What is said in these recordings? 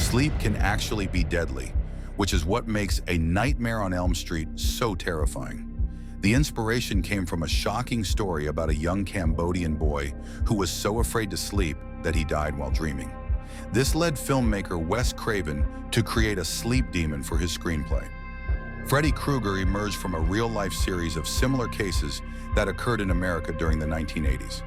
Sleep can actually be deadly, which is what makes A Nightmare on Elm Street so terrifying. The inspiration came from a shocking story about a young Cambodian boy who was so afraid to sleep that he died while dreaming. This led filmmaker Wes Craven to create a sleep demon for his screenplay. Freddy Krueger emerged from a real-life series of similar cases that occurred in America during the 1980s.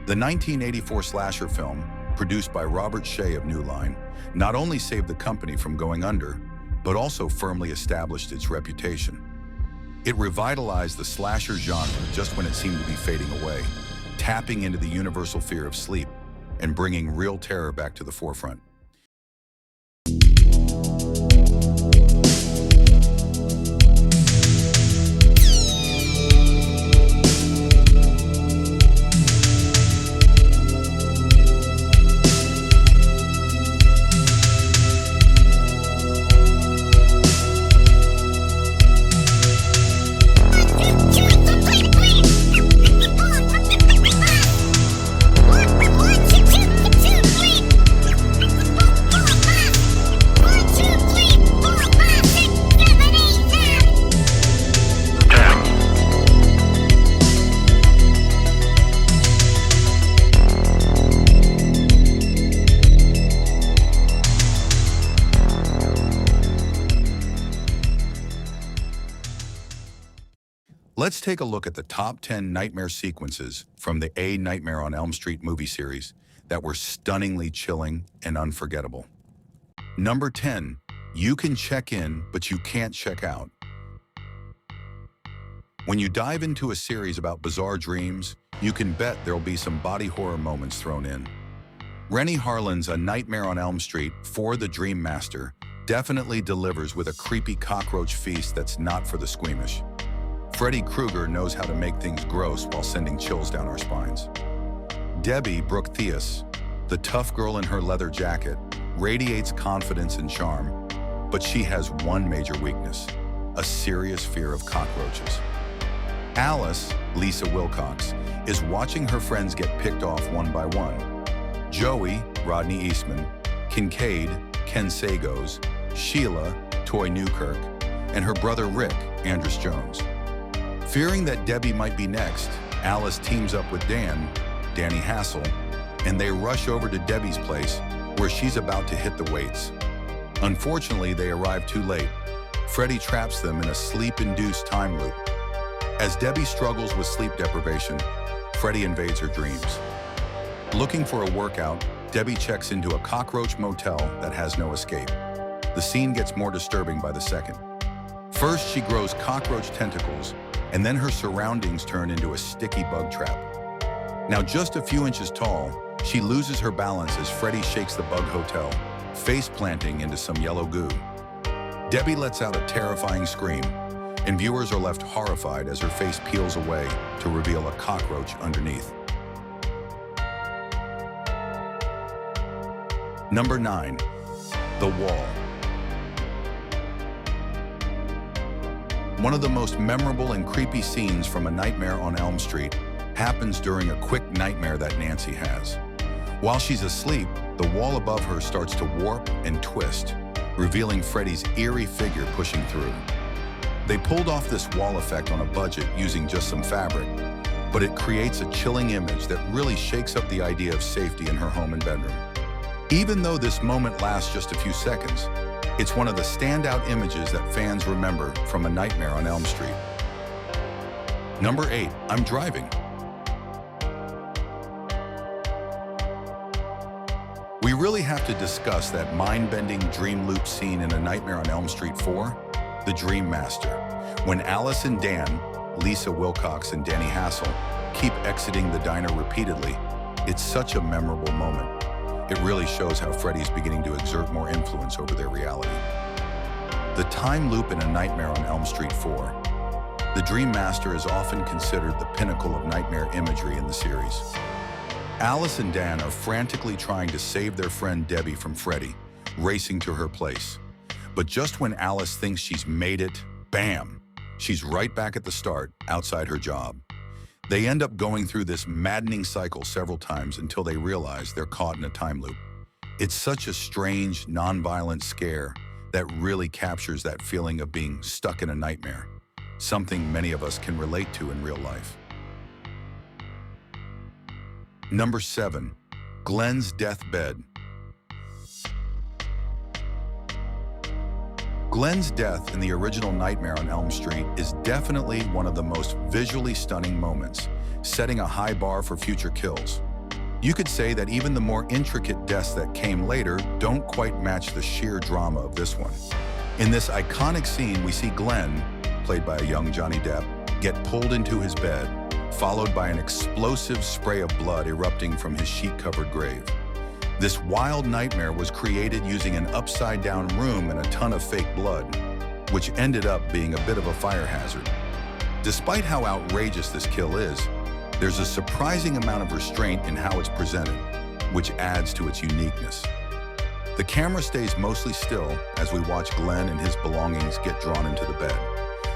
The 1984 slasher film, produced by Robert Shea of New Line, not only saved the company from going under, but also firmly established its reputation. It revitalized the slasher genre just when it seemed to be fading away, tapping into the universal fear of sleep and bringing real terror back to the forefront. Let's take a look at the top 10 nightmare sequences from the A Nightmare on Elm Street movie series that were stunningly chilling and unforgettable. Number 10, you can check in, but you can't check out. When you dive into a series about bizarre dreams, you can bet there'll be some body horror moments thrown in. Rennie Harlin's A Nightmare on Elm Street for the Dream Master definitely delivers with a creepy cockroach feast that's not for the squeamish. Freddy Krueger knows how to make things gross while sending chills down our spines. Debbie Brooke Theus, the tough girl in her leather jacket, radiates confidence and charm, but she has one major weakness, a serious fear of cockroaches. Alice, Lisa Wilcox, is watching her friends get picked off one by one. Joey, Rodney Eastman, Kincaid, Ken Sagos, Sheila, Toy Newkirk, and her brother Rick, Andrus Jones. Fearing that Debbie might be next, Alice teams up with Danny Hassel, and they rush over to Debbie's place where she's about to hit the weights. Unfortunately, they arrive too late. Freddy traps them in a sleep-induced time loop. As Debbie struggles with sleep deprivation, Freddy invades her dreams. Looking for a workout, Debbie checks into a cockroach motel that has no escape. The scene gets more disturbing by the second. First, she grows cockroach tentacles, and then her surroundings turn into a sticky bug trap. Now just a few inches tall, she loses her balance as Freddy shakes the bug hotel, face planting into some yellow goo. Debbie lets out a terrifying scream, and viewers are left horrified as her face peels away to reveal a cockroach underneath. Number 9, The Wall. One of the most memorable and creepy scenes from A Nightmare on Elm Street happens during a quick nightmare that Nancy has. While she's asleep, the wall above her starts to warp and twist, revealing Freddy's eerie figure pushing through. They pulled off this wall effect on a budget using just some fabric, but it creates a chilling image that really shakes up the idea of safety in her home and bedroom. Even though this moment lasts just a few seconds, it's one of the standout images that fans remember from A Nightmare on Elm Street. Number 8, I'm Driving. We really have to discuss that mind-bending dream loop scene in A Nightmare on Elm Street 4, The Dream Master, when Alice and Dan, Lisa Wilcox and Danny Hassel, keep exiting the diner repeatedly. It's such a memorable moment. It really shows how Freddy's beginning to exert more influence over their reality. The time loop in A Nightmare on Elm Street 4. The Dream Master is often considered the pinnacle of nightmare imagery in the series. Alice and Dan are frantically trying to save their friend Debbie from Freddy, racing to her place. But just when Alice thinks she's made it, bam! She's right back at the start, outside her job. They end up going through this maddening cycle several times until they realize they're caught in a time loop. It's such a strange, non-violent scare that really captures that feeling of being stuck in a nightmare, something many of us can relate to in real life. Number 7. Glenn's Deathbed. Glenn's death in the original Nightmare on Elm Street is definitely one of the most visually stunning moments, setting a high bar for future kills. You could say that even the more intricate deaths that came later don't quite match the sheer drama of this one. In this iconic scene, we see Glenn, played by a young Johnny Depp, get pulled into his bed, followed by an explosive spray of blood erupting from his sheet-covered grave. This wild nightmare was created using an upside-down room and a ton of fake blood, which ended up being a bit of a fire hazard. Despite how outrageous this kill is, there's a surprising amount of restraint in how it's presented, which adds to its uniqueness. The camera stays mostly still as we watch Glenn and his belongings get drawn into the bed.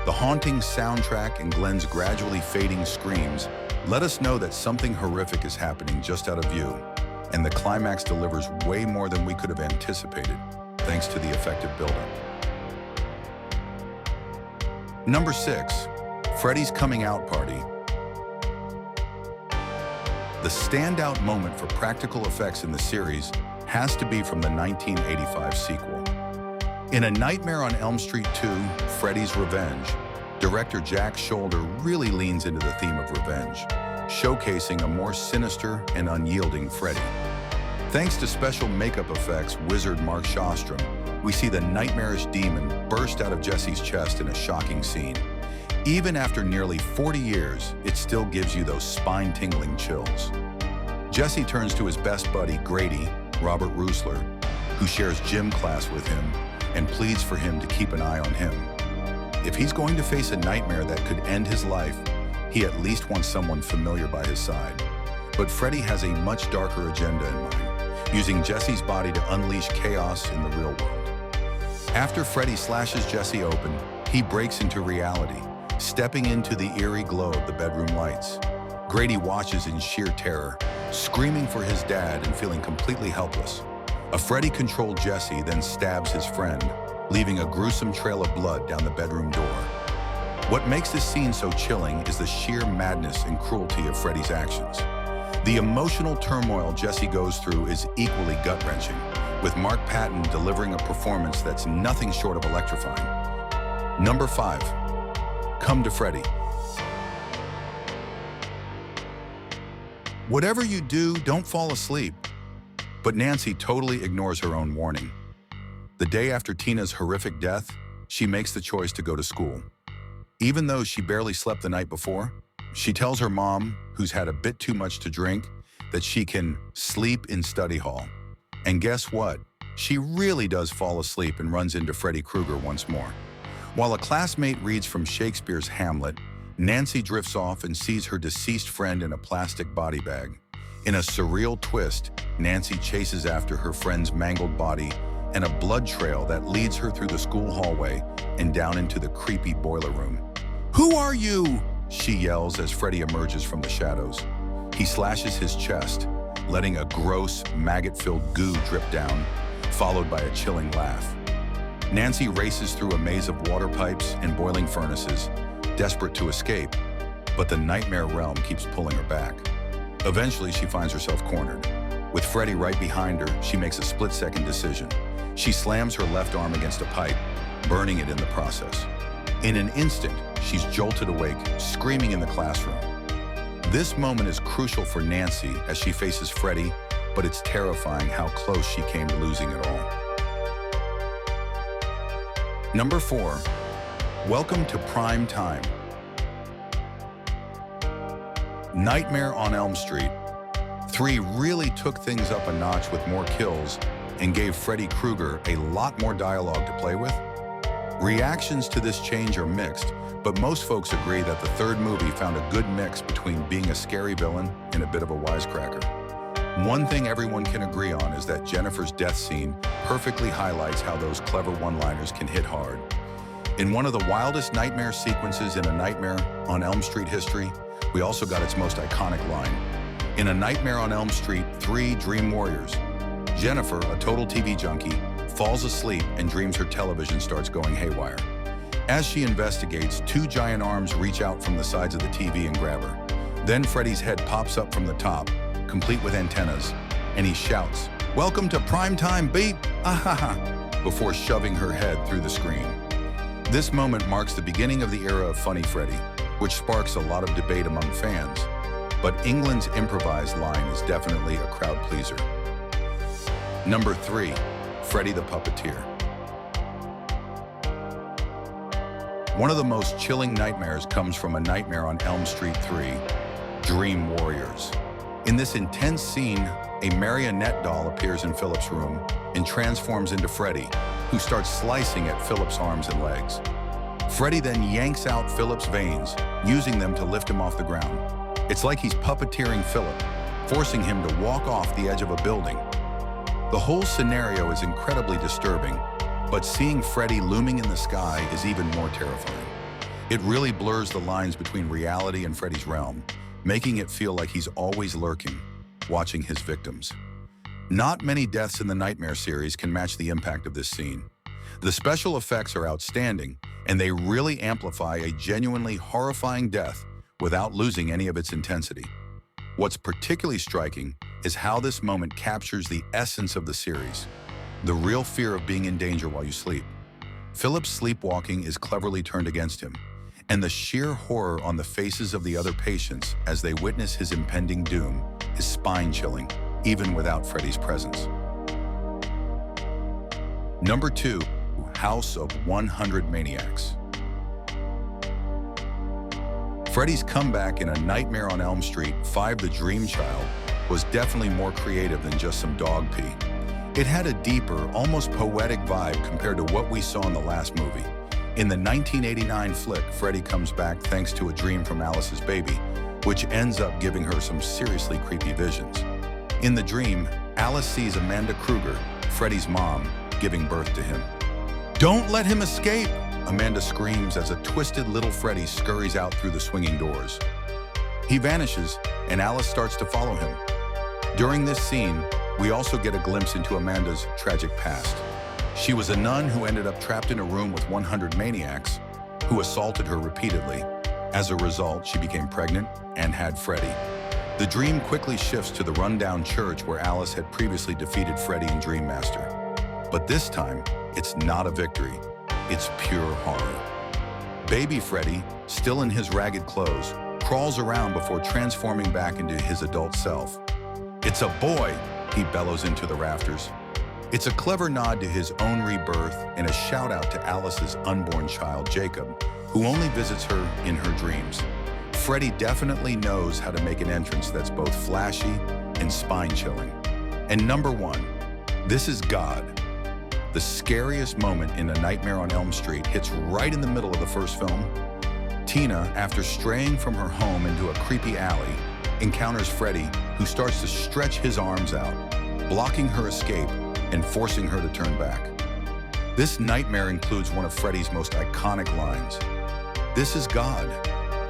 The haunting soundtrack and Glenn's gradually fading screams let us know that something horrific is happening just out of view, and the climax delivers way more than we could have anticipated, thanks to the effective buildup. Number 6. Freddy's Coming Out Party. The standout moment for practical effects in the series has to be from the 1985 sequel. In A Nightmare on Elm Street 2, Freddy's Revenge, director Jack Shoulder really leans into the theme of revenge, showcasing a more sinister and unyielding Freddy. Thanks to special makeup effects wizard Mark Shostrom, we see the nightmarish demon burst out of Jesse's chest in a shocking scene. Even after nearly 40 years, it still gives you those spine-tingling chills. Jesse turns to his best buddy, Grady, Robert Rusler, who shares gym class with him, and pleads for him to keep an eye on him. If he's going to face a nightmare that could end his life, he at least wants someone familiar by his side. But Freddy has a much darker agenda in mind, using Jesse's body to unleash chaos in the real world. After Freddy slashes Jesse open, he breaks into reality, stepping into the eerie glow of the bedroom lights. Grady watches in sheer terror, screaming for his dad and feeling completely helpless. A Freddy-controlled Jesse then stabs his friend, leaving a gruesome trail of blood down the bedroom door. What makes this scene so chilling is the sheer madness and cruelty of Freddy's actions. The emotional turmoil Jesse goes through is equally gut-wrenching, with Mark Patton delivering a performance that's nothing short of electrifying. Number 5. Come to Freddy. Whatever you do, don't fall asleep. But Nancy totally ignores her own warning. The day after Tina's horrific death, she makes the choice to go to school. Even though she barely slept the night before, she tells her mom, who's had a bit too much to drink, that she can sleep in study hall. And guess what? She really does fall asleep and runs into Freddy Krueger once more. While a classmate reads from Shakespeare's Hamlet, Nancy drifts off and sees her deceased friend in a plastic body bag. In a surreal twist, Nancy chases after her friend's mangled body and a blood trail that leads her through the school hallway and down into the creepy boiler room. "Who are you?" she yells as Freddy emerges from the shadows. He slashes his chest, letting a gross, maggot-filled goo drip down, followed by a chilling laugh. Nancy races through a maze of water pipes and boiling furnaces, desperate to escape, but the nightmare realm keeps pulling her back. Eventually, she finds herself cornered. With Freddy right behind her, she makes a split-second decision. She slams her left arm against a pipe, burning it in the process. In an instant, she's jolted awake, screaming in the classroom. This moment is crucial for Nancy as she faces Freddy, but it's terrifying how close she came to losing it all. Number 4. Welcome to Prime Time. Nightmare on Elm Street 3 really took things up a notch with more kills and gave Freddy Krueger a lot more dialogue to play with. Reactions to this change are mixed, but most folks agree that the third movie found a good mix between being a scary villain and a bit of a wisecracker. One thing everyone can agree on is that Jennifer's death scene perfectly highlights how those clever one-liners can hit hard. In one of the wildest nightmare sequences in A Nightmare on Elm Street history, we also got its most iconic line. In A Nightmare on Elm Street 3 Dream Warriors, Jennifer, a total TV junkie, falls asleep and dreams her television starts going haywire. As she investigates, two giant arms reach out from the sides of the TV and grab her. Then Freddy's head pops up from the top, complete with antennas, and he shouts, "Welcome to primetime, beep! Ahaha!" before shoving her head through the screen. This moment marks the beginning of the era of Funny Freddy, which sparks a lot of debate among fans. But England's improvised line is definitely a crowd pleaser. Number 3, Freddy the Puppeteer. One of the most chilling nightmares comes from A Nightmare on Elm Street 3, Dream Warriors. In this intense scene, a marionette doll appears in Philip's room and transforms into Freddy, who starts slicing at Philip's arms and legs. Freddy then yanks out Philip's veins, using them to lift him off the ground. It's like he's puppeteering Philip, forcing him to walk off the edge of a building. The whole scenario is incredibly disturbing, but seeing Freddy looming in the sky is even more terrifying. It really blurs the lines between reality and Freddy's realm, making it feel like he's always lurking, watching his victims. Not many deaths in the Nightmare series can match the impact of this scene. The special effects are outstanding, and they really amplify a genuinely horrifying death without losing any of its intensity. What's particularly striking is how this moment captures the essence of the series, the real fear of being in danger while you sleep. Philip's sleepwalking is cleverly turned against him, and the sheer horror on the faces of the other patients as they witness his impending doom is spine-chilling, even without Freddy's presence. Number 2, House of 100 Maniacs. Freddy's comeback in A Nightmare on Elm Street 5: The Dream Child was definitely more creative than just some dog pee. It had a deeper, almost poetic vibe compared to what we saw in the last movie. In the 1989 flick, Freddy comes back thanks to a dream from Alice's baby, which ends up giving her some seriously creepy visions. In the dream, Alice sees Amanda Kruger, Freddy's mom, giving birth to him. "Don't let him escape!" Amanda screams as a twisted little Freddy scurries out through the swinging doors. He vanishes, and Alice starts to follow him. During this scene, we also get a glimpse into Amanda's tragic past. She was a nun who ended up trapped in a room with 100 maniacs who assaulted her repeatedly. As a result, she became pregnant and had Freddy. The dream quickly shifts to the rundown church where Alice had previously defeated Freddy and Dream Master. But this time, it's not a victory. It's pure horror. Baby Freddy, still in his ragged clothes, crawls around before transforming back into his adult self. "It's a boy!" he bellows into the rafters. It's a clever nod to his own rebirth and a shout out to Alice's unborn child, Jacob, who only visits her in her dreams. Freddy definitely knows how to make an entrance that's both flashy and spine-chilling. And number 1, this is God. The scariest moment in A Nightmare on Elm Street hits right in the middle of the first film. Tina, after straying from her home into a creepy alley, encounters Freddy, who starts to stretch his arms out, blocking her escape and forcing her to turn back. This nightmare includes one of Freddy's most iconic lines, "This is God,"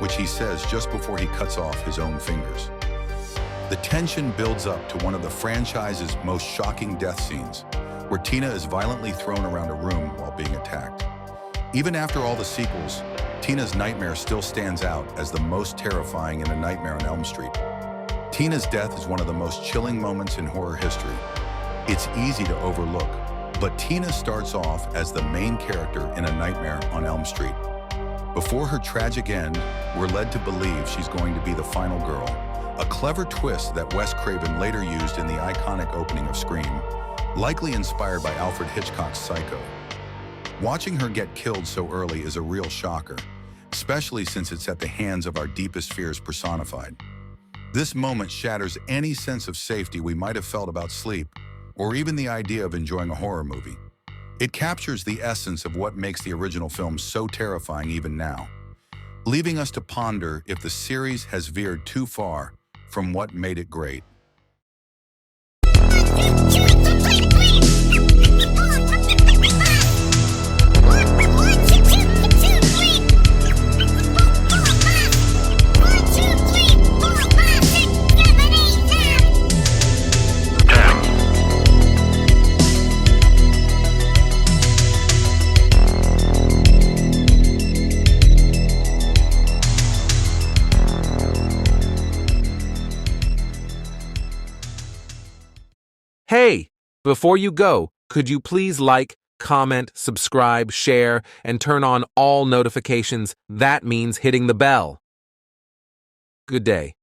which he says just before he cuts off his own fingers. The tension builds up to one of the franchise's most shocking death scenes, where Tina is violently thrown around a room while being attacked. Even after all the sequels, Tina's nightmare still stands out as the most terrifying in A Nightmare on Elm Street. Tina's death is one of the most chilling moments in horror history. It's easy to overlook, but Tina starts off as the main character in A Nightmare on Elm Street. Before her tragic end, we're led to believe she's going to be the final girl, a clever twist that Wes Craven later used in the iconic opening of Scream, likely inspired by Alfred Hitchcock's Psycho. Watching her get killed so early is a real shocker, especially since it's at the hands of our deepest fears personified. This moment shatters any sense of safety we might have felt about sleep, or even the idea of enjoying a horror movie. It captures the essence of what makes the original film so terrifying even now, leaving us to ponder if the series has veered too far from what made it great. Hey, before you go, could you please like, comment, subscribe, share, and turn on all notifications? That means hitting the bell. Good day.